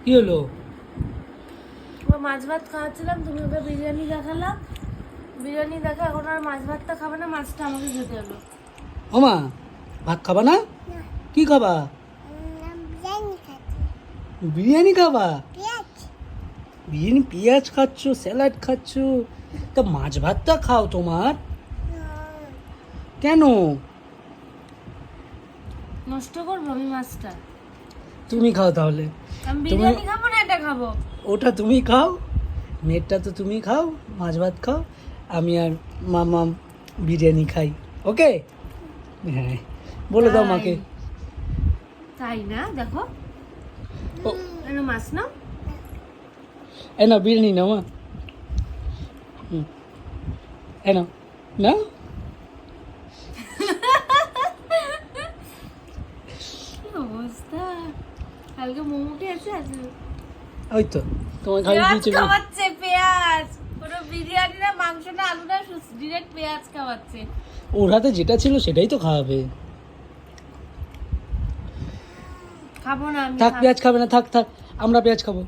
কি হলো? মাছ ভাত খাওয়াচ্ছিলাম, তুমি ওকে বিরিয়ানি দেখালাম, বিরিয়ানি দেখে এখন আর মাছ ভাতটা খাবে না, মাছটা আমাকে খেতে হলো। ওমা, ভাত খাবা না? কি খাবা? বিরিয়ানি খাবা? বিরিয়ানি পেঁয়াজ খাচ্ছ, স্যালাড খাচ্ছ, তা মাছ ভাতটা খাও তোমার। কেন? নষ্ট করবো আমি মাছটা? তুমি খাও তাহলে। আমি বিরিয়ানি খাবো না, এটা খাবো। ওটা তুমি খাও, মেটটা তো তুমি খাও, মাছ ভাত খাও, আমি আর মামা বিরিয়ানি খাই। ওকে? হ্যাঁ, বলে দাও মাকে। তাই না? দেখো ও মাছ না, এ না বিরিয়ানি নাও মা। এ নাও না। কি অবস্থা! কালকে মোমো খেয়েছে, আজকে ওই তো তোমার খালি পেঁয়াজ দিয়েছে। খাওয়াচ্ছে, পেঁয়াজ। কোনো বিরিয়ানি না, মাংস না, আলু না, ডিরেক্ট পেঁয়াজ খাওয়াচ্ছে। ওর হাতে যেটা ছিল সেটাই তো খাওয়াবে। খাবো না আমি। থাক, পেঁয়াজ খাবে না, থাক থাক, আমরা পেঁয়াজ খাবো।